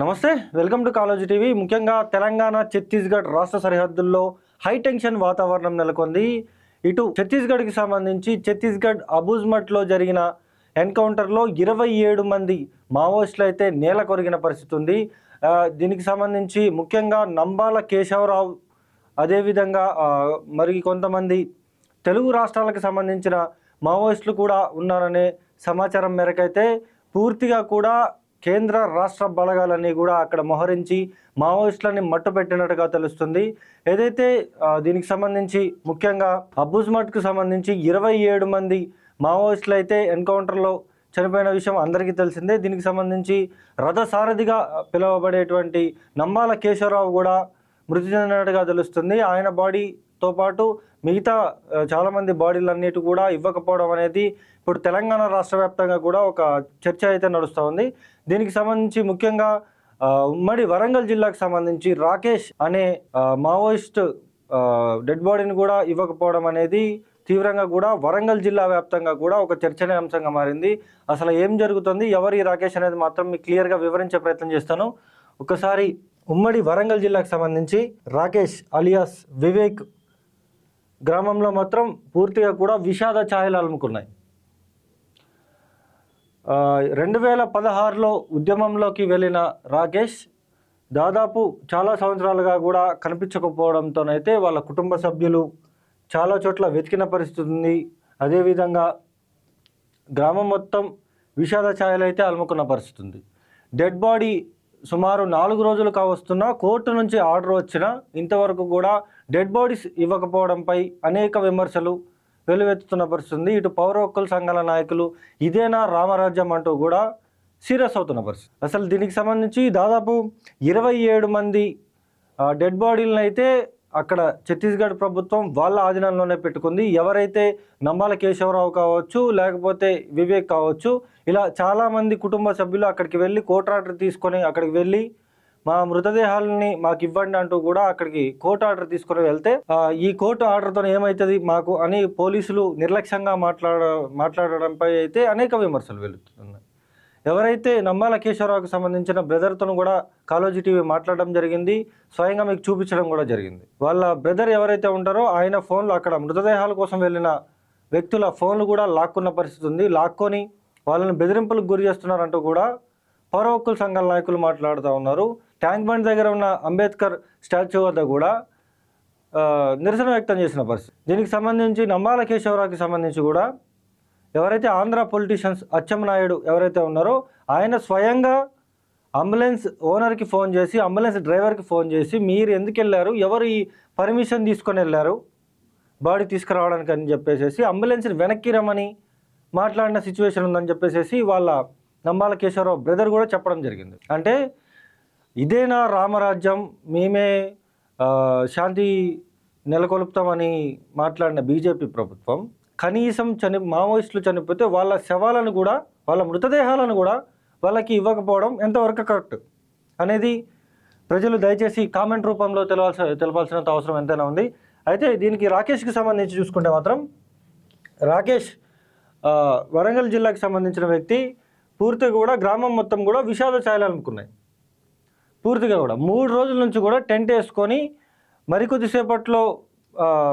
నమస్తే, welcome to Kaloji TV. ముఖ్యంగా తెలంగాణ ఛత్తీస్గఢ్ రాష్ట్ర సరిహద్దుల్లో హై టెన్షన్ వాతావరణం నెలకొంది. ఇటు ఛత్తీస్గఢ్కి సంబంధించి ఛత్తీస్గఢ్ అబూజ్మట్లో జరిగిన ఎన్కౌంటర్లో 27 మంది మావోయిస్టులు అయితే నేల కొరిగిన పరిస్థితి ఉంది. దీనికి సంబంధించి ముఖ్యంగా నంబాల కేశవరావు, అదేవిధంగా మరి కొంతమంది తెలుగు రాష్ట్రాలకు సంబంధించిన మావోయిస్టులు కూడా ఉన్నారనే సమాచారం మేరకైతే పూర్తిగా కూడా కేంద్ర రాష్ట్ర బలగాలన్నీ కూడా అక్కడ మోహరించి మావోయిస్టులని మట్టుపెట్టినట్టుగా తెలుస్తుంది. ఏదైతే దీనికి సంబంధించి ముఖ్యంగా అబూజ్మట్కు సంబంధించి 27 మంది మావోయిస్టులు అయితే ఎన్కౌంటర్లో చనిపోయిన విషయం అందరికీ తెలిసిందే. దీనికి సంబంధించి రథసారథిగా పిలువబడేటువంటి నంబాల కేశవరావు కూడా మృతి చెందినట్టుగా తెలుస్తుంది. ఆయన బాడీతో పాటు మిగతా చాలామంది బాడీలన్నిటి కూడా ఇవ్వకపోవడం అనేది ఇప్పుడు తెలంగాణ రాష్ట్ర వ్యాప్తంగా కూడా ఒక చర్చ అయితే నడుస్తూ ఉంది. దీనికి సంబంధించి ముఖ్యంగా ఉమ్మడి వరంగల్ జిల్లాకు సంబంధించి రాకేష్ అనే మావోయిస్ట్ డెడ్ బాడీని కూడా ఇవ్వకపోవడం అనేది తీవ్రంగా కూడా వరంగల్ జిల్లా వ్యాప్తంగా కూడా ఒక చర్చనీయాంశంగా మారింది. అసలు ఏం జరుగుతుంది, ఎవరి రాకేష్ అనేది మాత్రం మీకు క్లియర్గా వివరించే ప్రయత్నం చేస్తాను. ఒకసారి ఉమ్మడి వరంగల్ జిల్లాకు సంబంధించి రాకేష్ అలియాస్ వివేక్ గ్రామంలో మాత్రం పూర్తిగా కూడా విషాద ఛాయలు అలుముకున్నాయి. 2016లో ఉద్యమంలోకి వెళ్ళిన రాకేష్ దాదాపు చాలా సంవత్సరాలుగా కూడా కనిపించకపోవడంతోనైతే వాళ్ళ కుటుంబ సభ్యులు చాలా చోట్ల వెతికిన పరిస్థితి ఉంది. అదేవిధంగా గ్రామం మొత్తం విషాద ఛాయలు అయితే అలుముకున్న పరిస్థితి ఉంది. డెడ్ బాడీ సుమారు 4 రోజులు కావస్తున్నా కోర్టు నుంచి ఆర్డర్ వచ్చినా ఇంతవరకు కూడా డెడ్ బాడీస్ ఇవ్వకపోవడంపై అనేక విమర్శలు వెలువెత్తుతున్న పరిస్థితి. ఇటు పౌర హక్కుల సంఘాల నాయకులు ఇదేనా రామరాజ్యం అంటూ కూడా సీరియస్ అవుతున్న పరిస్థితి. అసలు దీనికి సంబంధించి దాదాపు 27 మంది డెడ్ బాడీలను అయితే అక్కడ ఛత్తీస్గఢ్ ప్రభుత్వం వాళ్ళ ఆధీనంలోనే పెట్టుకుంది. ఎవరైతే నంబాల కేశవరావు కావచ్చు, లేకపోతే వివేక్ కావచ్చు, ఇలా చాలామంది కుటుంబ సభ్యులు అక్కడికి వెళ్ళి కోర్టు ఆర్డర్ తీసుకొని అక్కడికి వెళ్ళి మా మృతదేహాలని మాకు ఇవ్వండి అంటూ కూడా అక్కడికి కోర్టు ఆర్డర్ తీసుకొని వెళ్తే ఈ కోర్టు ఆర్డర్తో ఏమవుతుంది మాకు అని పోలీసులు నిర్లక్ష్యంగా మాట్లాడడంపై అయితే అనేక విమర్శలు వెలువెత్తుతున్నాయి. ఎవరైతే నంబాల కేశవరావుకు సంబంధించిన బ్రదర్తో కూడా కాలోజీ టీవీ మాట్లాడడం జరిగింది, స్వయంగా మీకు చూపించడం కూడా జరిగింది. వాళ్ళ బ్రదర్ ఎవరైతే ఉంటారో ఆయన ఫోన్లు అక్కడ మృతదేహాల కోసం వెళ్ళిన వ్యక్తుల ఫోన్లు కూడా లాక్కున్న పరిస్థితి ఉంది. లాక్కొని వాళ్ళని బెదిరింపులకు గురి చేస్తున్నారంటూ కూడా పౌర హక్కుల సంఘాల నాయకులు మాట్లాడుతూ ఉన్నారు. ట్యాంక్ బండ్ దగ్గర ఉన్న అంబేద్కర్ స్టాచ్యూ వద్ద కూడా నిరసన వ్యక్తం చేసిన పరిస్థితి. దీనికి సంబంధించి నంబాల కేశవరావుకి సంబంధించి కూడా ఎవరైతే ఆంధ్ర పొలిటీషియన్స్ అచ్చెన్నాయుడు ఎవరైతే ఉన్నారో ఆయన స్వయంగా అంబులెన్స్ ఓనర్కి ఫోన్ చేసి, అంబులెన్స్ డ్రైవర్కి ఫోన్ చేసి మీరు ఎందుకు వెళ్ళారు, ఎవరు ఈ పర్మిషన్ తీసుకొని వెళ్ళారు బాడీ తీసుకురావడానికి అని చెప్పేసి అంబులెన్స్ని వెనక్కి రమ్మని మాట్లాడిన సిచ్యువేషన్ ఉందని చెప్పేసి వాళ్ళ నంబాల కేశవరావు బ్రదర్ కూడా చెప్పడం జరిగింది. అంటే ఇదేనా రామరాజ్యం, మేమే శాంతి నెలకొల్పుతామని మాట్లాడిన బీజేపీ ప్రభుత్వం కనీసం మావోయిస్టులు చనిపోతే వాళ్ళ శవాలను కూడా, వాళ్ళ మృతదేహాలను కూడా వాళ్ళకి ఇవ్వకపోవడం ఎంతవరకు కరెక్ట్ అనేది ప్రజలు దయచేసి కామెంట్ రూపంలో తెలపాల్సినంత అవసరం ఎంతైనా ఉంది. అయితే దీనికి రాకేష్కి సంబంధించి చూసుకుంటే మాత్రం రాకేష్ వరంగల్ జిల్లాకి సంబంధించిన వ్యక్తి. పూర్తిగా కూడా గ్రామం మొత్తం కూడా విషాద ఛాయలు అలుముకున్నాయి. పూర్తిగా కూడా 3 రోజుల నుంచి కూడా టెంట్ వేసుకొని మరికొద్దిసేపట్లో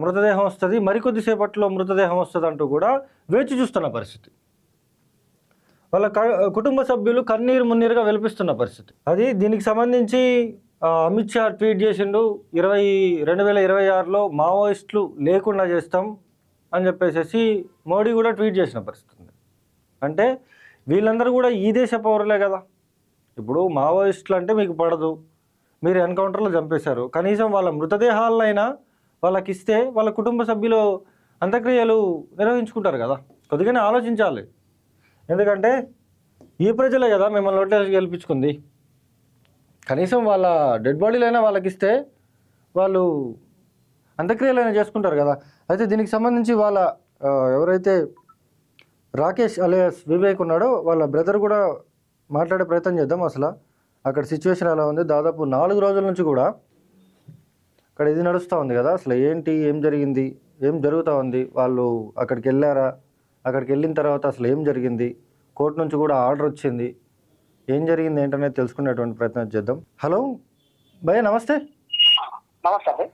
మృతదేహం వస్తుంది, మరికొద్దిసేపట్లో మృతదేహం వస్తుంది అంటూ కూడా వేచి చూస్తున్న పరిస్థితి. వాళ్ళ కుటుంబ సభ్యులు కన్నీరు మున్నీరుగా వెలిపిస్తున్న పరిస్థితి. అది దీనికి సంబంధించి అమిత్ షా ట్వీట్ చేసిండు, 2026లో మావోయిస్టులు లేకుండా చేస్తాం అని చెప్పేసి మోడీ కూడా ట్వీట్ చేసిన పరిస్థితి ఉంది. అంటే వీళ్ళందరూ కూడా ఈ దేశ పౌరులే కదా. ఇప్పుడు మావోయిస్టులు అంటే మీకు పడదు, మీరు ఎన్కౌంటర్లో చంపేశారు, కనీసం వాళ్ళ మృతదేహాలైనా వాళ్ళకి ఇస్తే వాళ్ళ కుటుంబ సభ్యులు అంత్యక్రియలు నిర్వహించుకుంటారు కదా. కొద్దిగానే ఆలోచించాలి. ఎందుకంటే ఈ ప్రజలే కదా మిమ్మల్ని ఓట్లేసి గెలిపించుకుంది. కనీసం వాళ్ళ డెడ్ బాడీలైనా వాళ్ళకి ఇస్తే వాళ్ళు అంత్యక్రియలైనా చేసుకుంటారు కదా. అయితే దీనికి సంబంధించి వాళ్ళ ఎవరైతే రాకేష్ అలియాస్ వివేక్ ఉన్నాడో వాళ్ళ బ్రదర్ కూడా మాట్లాడే ప్రయత్నం చేద్దాం. అసలు అక్కడ సిచ్యువేషన్ ఎలా ఉంది, దాదాపు 4 రోజుల నుంచి కూడా అక్కడ ఇది నడుస్తూ ఉంది కదా. అసలు ఏంటి, ఏం జరిగింది, ఏం జరుగుతూ ఉంది, వాళ్ళు అక్కడికి వెళ్ళారా, అక్కడికి వెళ్ళిన తర్వాత అసలు ఏం జరిగింది, కోర్టు నుంచి కూడా ఆర్డర్ వచ్చింది, ఏం జరిగింది ఏంటనేది తెలుసుకునేటువంటి ప్రయత్నం చేద్దాం. హలో భయ్య, నమస్తే. నమస్తే అండి.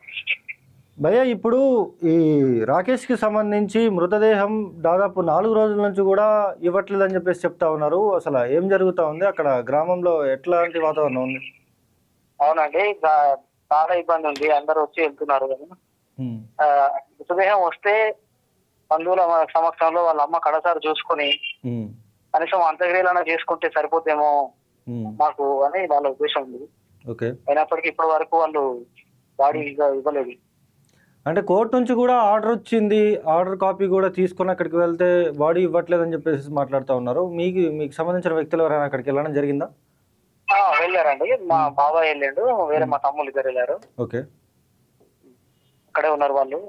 భయ్య, ఇప్పుడు ఈ రాకేష్కి సంబంధించి మృతదేహం దాదాపు 4 రోజుల నుంచి కూడా ఇవ్వట్లేదని చెప్పేసి చెప్తా ఉన్నారు. అసలు ఏం జరుగుతూ ఉంది అక్కడ గ్రామంలో, ఎట్లాంటి వాతావరణం ఉంది? అవునండి, చాలా ఇబ్బంది ఉంది. అందరూ వచ్చి వెళ్తున్నారు. మృతదేహం వస్తే బంధువుల సమక్షంలో వాళ్ళ అమ్మ కడసారి చూసుకొని కనీసం అంత్యక్రియలైనా చేసుకుంటే సరిపోతేమో మాకు అని వాళ్ళ ఉద్దేశం ఉంది. అయినప్పటికీ ఇప్పటి వరకు వాళ్ళు బాడీ ఇవ్వలేదు. అంటే కోర్టు నుంచి కూడా ఆర్డర్ వచ్చింది, ఆర్డర్ కాపీ కూడా తీసుకొని అక్కడికి వెళ్తే బాడీ ఇవ్వట్లేదని చెప్పేసి మాట్లాడుతూ ఉన్నారు. మీకు సంబంధించిన వ్యక్తులు ఎవరైనా అక్కడికి వెళ్ళడం జరిగిందా? వెళ్ళారండి. మా బాబాయ్ వెళ్ళాడు, వేరే మా తమ్ముళ్ళు ఇద్దరు వెళ్ళారు. ఓకే, అక్కడే ఉన్నారు. వాళ్ళు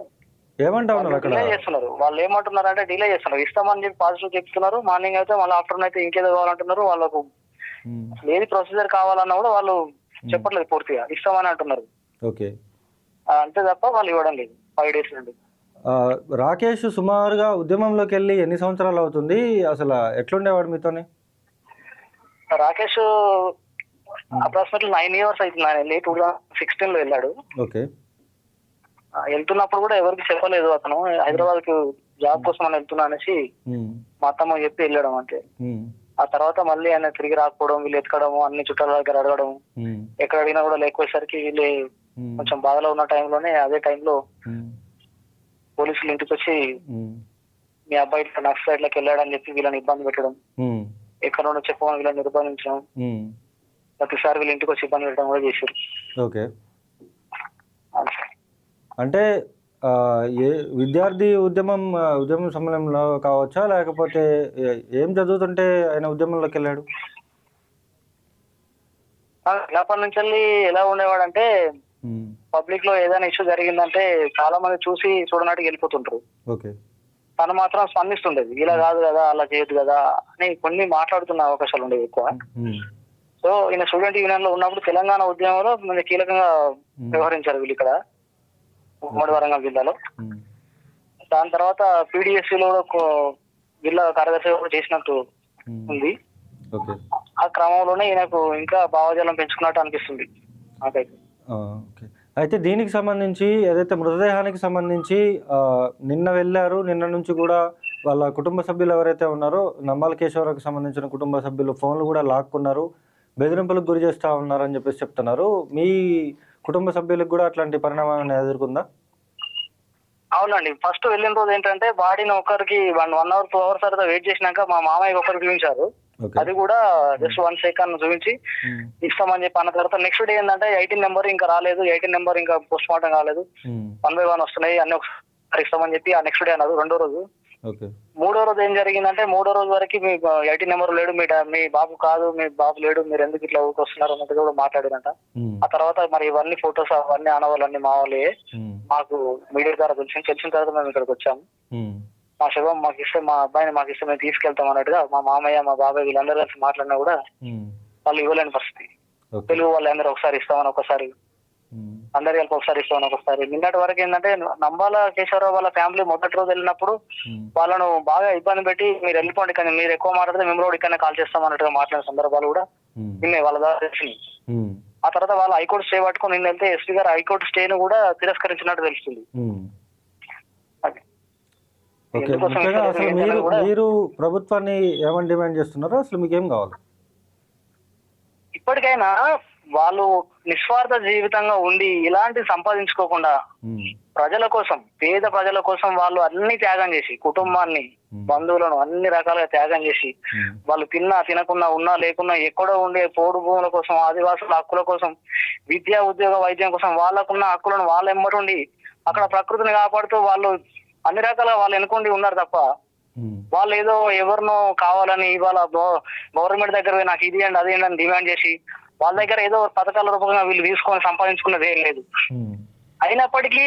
ఏమంటా ఉన్నారు అక్కడ? డిలే చేస్తున్నారు. వాళ్ళు ఏమంటున్నారు అంటే డిలే చేస్తున్నారు. ఇస్తామని చెప్పి పాజిటివ్ చెప్తున్నారు. మార్నింగ్ అయితే మళ్ళీ ఆఫ్టర్నూన్ అయితే ఇంకేదో కావాలంటున్నారు. వాళ్ళకు ఏది ప్రొసీజర్ కావాలన్నా కూడా వాళ్ళు చెప్పట్లేదు, పూర్తిగా ఇస్తామని అంటున్నారు. ఓకే, అంతే తప్ప వాళ్ళు ఇవ్వడం లేదు 5 days నుండి. రాకేష్ సుమారుగా ఉద్యమంలోకి వెళ్ళి ఎన్ని సంవత్సరాలు అవుతుంది? అసలు ఎట్లుండేవాడు మీతోని? రాకేష్ అప్రాక్సిమేట్లీ 9 years అవుతుంది. 2016 లో వెళ్ళాడు. ఓకే, వెళ్తున్నప్పుడు కూడా ఎవరికి చెప్పలేదు. అతను హైదరాబాద్ కు జాబ్ కోసం అని వెళ్తున్నా అనేసి మా అత్తమ్మ చెప్పి వెళ్ళడం అంతే. ఆ తర్వాత మళ్ళీ ఆయన తిరిగి రాకపోవడం, వీళ్ళు ఎత్తుకడము, అన్ని చుట్టాల దగ్గర అడగడం, ఎక్కడ అడిగినా కూడా లేకపోయేసరికి వీళ్ళు కొంచెం బాధలో ఉన్న టైంలోనే అదే టైంలో పోలీసులు ఇంటికి వచ్చి మీ అబ్బాయి నక్సలైట్లకు వెళ్ళాడని చెప్పి వీళ్ళని ఇబ్బంది పెట్టడం, ఎక్కడ నుండో చెప్పమని వీళ్ళని నిర్బంధించడం, ప్రతిసారి వీళ్ళ ఇంటికి వచ్చి ఇబ్బంది పెట్టడం కూడా చేశారు. ఓకే, అంటే ఏ విద్యార్థి ఉద్యమం సమయంలో కావచ్చా, లేకపోతే ఏం చదువుతుంటే ఆయన ఉద్యమంలోకి వెళ్ళాడు? చిన్నప్పటి నుంచి ఎలా ఉండేవాడు అంటే పబ్లిక్ లో ఏదైనా ఇష్యూ జరిగిందంటే చాలా మంది చూసి చూడనట్టుగా వెళ్ళిపోతుంటారు. తను మాత్రం స్పందిస్తుండేది. ఇలా కాదు కదా, అలా చేయొద్దు కదా అని కొన్ని మాట్లాడుతున్న అవకాశాలు ఉండేవి ఎక్కువ. సో ఈయన స్టూడెంట్ యూనియన్ లో ఉన్నప్పుడు తెలంగాణ ఉద్యమంలో కీలకంగా వ్యవహరించారు వీళ్ళు ఇక్కడ ఉమ్మడి వరంగల్ జిల్లాలో. దాని తర్వాత PDSC లో జిల్లా కార్యదర్శి కూడా చేసినట్టు ఉంది. ఆ క్రమంలోనే ఈయనకు ఇంకా భావజాలం పెంచుకున్నట్టు అనిపిస్తుంది నాకైతే. అయితే దీనికి సంబంధించి ఏదైతే మృతదేహానికి సంబంధించి నిన్న వెళ్ళారు, నిన్న నుంచి కూడా వాళ్ళ కుటుంబ సభ్యులు ఎవరైతే ఉన్నారో నంబాల కేశవరావుకి సంబంధించిన కుటుంబ సభ్యులు ఫోన్లు కూడా లాక్కున్నారు, బెదిరింపులకు గురి చేస్తూ ఉన్నారని చెప్పేసి చెప్తున్నారు. మీ కుటుంబ సభ్యులకు కూడా అట్లాంటి పరిణామాన్ని ఎదుర్కొందా? అవునండి, ఫస్ట్ వెళ్ళిన రోజు ఏంటంటే బాడీని ఒకరికి 1 hour 2 hours తర్వాత వెయిట్ చేసినాక మా మామయ్య ఒకరికి చూపించారు. అది కూడా జస్ట్ 1 second చూపించి ఇస్తామని చెప్పి అన్న తర్వాత నెక్స్ట్ డే ఏంటంటే 18 నెంబర్ ఇంకా రాలేదు, 18 నెంబర్ ఇంకా పోస్ట్ మార్టం కాలేదు, 1 by 1 వస్తున్నాయి అన్ని ఒకసారి ఇస్తామని చెప్పి ఆ నెక్స్ట్ డే అన్నారు. రెండో రోజు. మూడో రోజు ఏం జరిగిందంటే మూడో రోజు వరకు మీ 18 నెంబర్ లేడు, మీ బాబు కాదు, మీ బాబు లేడు, మీరు ఎందుకు ఇట్లా ఊరికి వస్తున్నారు అన్నట్టుగా కూడా మాట్లాడినంట. ఆ తర్వాత మరి ఇవన్నీ ఫొటోస్ అవన్నీ ఆనవాళ్ళన్నీ మా వాళ్ళే మాకు మీడియా ద్వారా తెలిసిన తర్వాత మేము ఇక్కడికి వచ్చాము. మా శవం మాకు ఇస్తే, మా అబ్బాయిని మాకు ఇస్తే మేము తీసుకెళ్తాం అన్నట్టుగా మా మామయ్య మా బాబాయ్ వీళ్ళందరూ కలిసి మాట్లాడినా కూడా వాళ్ళు ఇవ్వలేని పరిస్థితి. తెలుగు వాళ్ళందరూ ఒకసారి ఇస్తామని ఒకసారి, అందరు కలిపి ఒకసారి ఇస్తామని ఒకసారి. నిన్నటి వరకు ఏంటంటే నంబాల కేశవరావు వాళ్ళ ఫ్యామిలీ మొదటి రోజు వెళ్ళినప్పుడు వాళ్ళను బాగా ఇబ్బంది పెట్టి మీరు వెళ్ళిపోండి కానీ మీరు ఎక్కువ మాట్లాడితే మేము కూడా ఇక్కడనే కాల్ చేస్తాం అన్నట్టుగా మాట్లాడిన సందర్భాలు కూడా నిన్నే వాళ్ళ ద్వారా తెలిసింది. ఆ తర్వాత వాళ్ళు హైకోర్టు స్టే పట్టుకుని నిన్న వెళ్తే SP గారు హైకోర్టు స్టేను కూడా తిరస్కరించినట్టు తెలుస్తుంది. మీరు ప్రభుత్వాన్ని ఏమని డిమాండ్ చేస్తున్నారో, అసలు మీకు ఏం కావాలి? ఇప్పటికైనా వాళ్ళు నిస్వార్థ జీవితంగా ఉండి ఇలాంటి సంపాదించుకోకుండా ప్రజల కోసం, పేద ప్రజల కోసం వాళ్ళు అన్ని త్యాగం చేసి, కుటుంబాన్ని, బంధువులను అన్ని రకాలుగా త్యాగం చేసి, వాళ్ళు తిన్నా తినకున్నా ఉన్నా లేకున్నా ఎక్కడో ఉండే పోడు భూముల కోసం, ఆదివాసుల హక్కుల కోసం, విద్యా ఉద్యోగ వైద్యం కోసం వాళ్ళకున్న హక్కులను వాళ్ళ ఎమ్మటుండి అక్కడ ప్రకృతిని కాపాడుతూ వాళ్ళు అన్ని రకాలుగా వాళ్ళు ఎన్నుకుండి ఉన్నారు తప్ప వాళ్ళు ఏదో ఎవరినో కావాలని ఇవాళ గవర్నమెంట్ దగ్గర నాకు ఇది అండి అది అని డిమాండ్ చేసి వాళ్ళ దగ్గర ఏదో పథకాల రూపంగా వీళ్ళు తీసుకొని సంపాదించుకున్నది ఏం లేదు. అయినప్పటికీ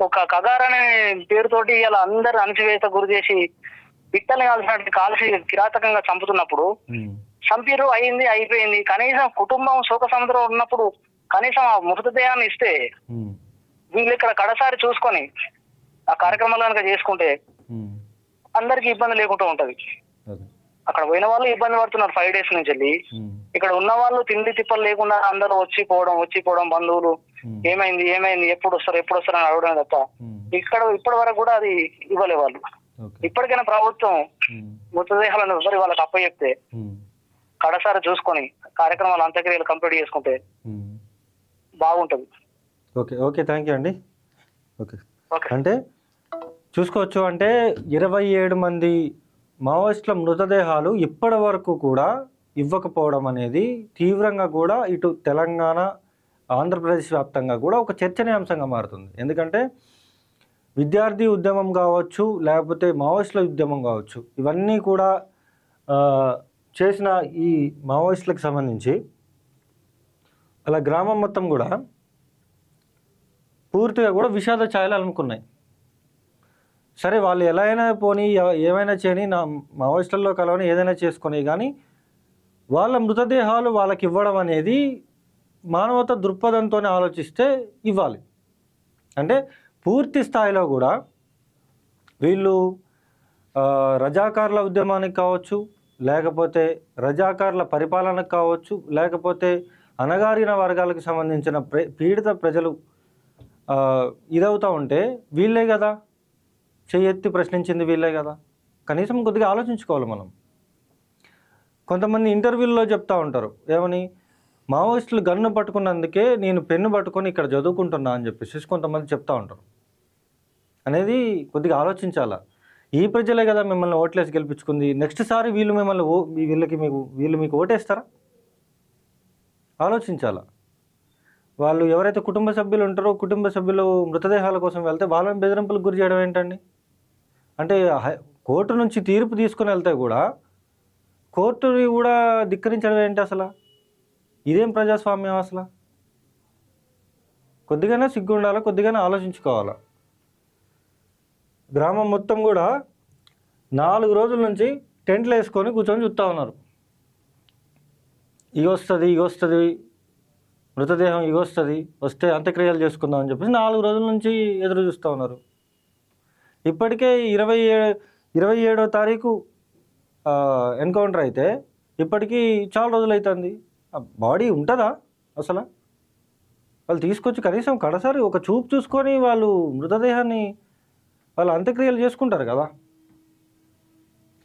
ఒక కగార్ అనే పేరుతోటి ఇలా అందరు అణచివేత గురి చేసి పిట్టల్ని కాల్చి కిరాతకంగా చంపుతున్నప్పుడు చంపిరు, అయింది, అయిపోయింది. కనీసం కుటుంబం శోక సముద్రం ఉన్నప్పుడు కనీసం ఆ మృతదేహాన్ని ఇస్తే వీళ్ళు ఇక్కడ కడసారి చూసుకొని ఆ కార్యక్రమాలు కనుక చేసుకుంటే అందరికి ఇబ్బంది లేకుండా ఉంటది. అక్కడ పోయిన వాళ్ళు ఇబ్బంది పడుతున్నారు 5 days నుంచి వెళ్ళి. ఇక్కడ ఉన్న వాళ్ళు తిండి తిప్పలు లేకుండా అందరూ వచ్చి పోవడం బంధువులు ఏమైంది ఎప్పుడు వస్తారు అని అడగడం తప్ప ఇక్కడ ఇప్పటి వరకు కూడా అది ఇవ్వలే వాళ్ళు. ఇప్పటికైనా ప్రభుత్వం మృతదేహాలను ఎవరి వాళ్ళకి అప్పచెప్తే కడసారి చూసుకొని కార్యక్రమాలు అంత్యక్రియలు కంప్లీట్ చేసుకుంటే బాగుంటుంది. ఓకే ఓకే థ్యాంక్ యూ అండి. ఓకే అంటే చూసుకోవచ్చు, అంటే 27 మంది మావోయిస్టుల మృతదేహాలు ఇప్పటి వరకు కూడా ఇవ్వకపోవడం అనేది తీవ్రంగా కూడా ఇటు తెలంగాణ ఆంధ్రప్రదేశ్ వ్యాప్తంగా కూడా ఒక చర్చనీయాంశంగా మారుతుంది. ఎందుకంటే విద్యార్థి ఉద్యమం కావచ్చు, లేకపోతే మావోయిస్టుల ఉద్యమం కావచ్చు, ఇవన్నీ కూడా చేసిన ఈ మావోయిస్టులకు సంబంధించి అలా గ్రామం మొత్తం కూడా పూర్తిగా కూడా విషాద ఛాయలు అలుముకున్నాయి. సరే వాళ్ళు ఎలా అయినా పోనీ ఏమైనా చేయని నా మావోయిస్టుల్లో కలవని ఏదైనా చేసుకొని, కానీ వాళ్ళ మృతదేహాలు వాళ్ళకి ఇవ్వడం అనేది మానవత దృక్పథంతోనే ఆలోచిస్తే ఇవ్వాలి. అంటే పూర్తి స్థాయిలో కూడా వీళ్ళు రజాకార్ల ఉద్యమానికి కావచ్చు, లేకపోతే రజాకార్ల పరిపాలనకు కావచ్చు, లేకపోతే అణగారిన వర్గాలకు సంబంధించిన పీడిత ప్రజలు ఇదవుతూ ఉంటే వీళ్ళే కదా చెయ్యెత్తి ప్రశ్నించింది, వీళ్ళే కదా. కనీసం కొద్దిగా ఆలోచించుకోవాలి మనం. కొంతమంది ఇంటర్వ్యూల్లో చెప్తూ ఉంటారు ఏమని, మావోయిస్టులు గన్ను పట్టుకున్నందుకే నేను పెన్ను పట్టుకొని ఇక్కడ చదువుకుంటున్నా అని చెప్పేసి కొంతమంది చెప్తూ ఉంటారు. అనేది కొద్దిగా ఆలోచించాలా. ఈ ప్రజలే కదా మిమ్మల్ని ఓట్లేసి గెలిపించుకుంది. నెక్స్ట్ సారి వీళ్ళు మీకు ఓటేస్తారా? ఆలోచించాలా. వాళ్ళు ఎవరైతే కుటుంబ సభ్యులు ఉంటారో కుటుంబ సభ్యులు మృతదేహాల కోసం వెళ్తే వాళ్ళని బెదిరింపులకు గురి చేయడం ఏంటండి? అంటే కోర్టు నుంచి తీర్పు తీసుకుని వెళ్తే కూడా కోర్టుని కూడా ధిక్కరించడం ఏంటి అసలు? ఇదేం ప్రజాస్వామ్యం అసలు? కొద్దిగానే సిగ్గు ఉండాలా, కొద్దిగానే ఆలోచించుకోవాలా. గ్రామం మొత్తం కూడా 4 రోజుల నుంచి టెంట్లు వేసుకొని కూర్చొని చూస్తూ ఉన్నారు. ఇగొస్తుంది మృతదేహం వస్తే అంత్యక్రియలు చేసుకుందాం అని చెప్పేసి 4 రోజుల నుంచి ఎదురు చూస్తూ ఉన్నారు. ఇప్పటికే 27వ తారీఖు ఎన్కౌంటర్ అయితే ఇప్పటికీ చాలా రోజులు అవుతుంది. బాడీ ఉంటుందా అసలు? వాళ్ళు తీసుకొచ్చి కనీసం కడసారి ఒక చూపు చూసుకొని వాళ్ళు మృతదేహాన్ని వాళ్ళు అంత్యక్రియలు చేసుకుంటారు కదా.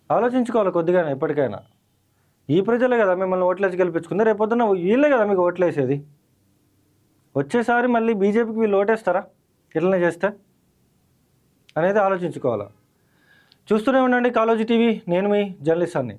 ఆలోచించుకోవాలి కొద్దిగానే ఎప్పటికైనా. ఈ ప్రజలే కదా మిమ్మల్ని ఓట్లేసి గెలిపించుకుంది, రేపొద్దున వీళ్ళే కదా మీకు ఓట్లేసేది. వచ్చేసారి మళ్ళీ బీజేపీకి వీళ్ళు ఓటేస్తారా ఇట్లనే చేస్తే అనేది ఆలోచించుకోవాలి. చూస్తూనే ఉండండి కాలోజీ టీవీ. నేను మీ జర్నలిస్ట్ అన్ని.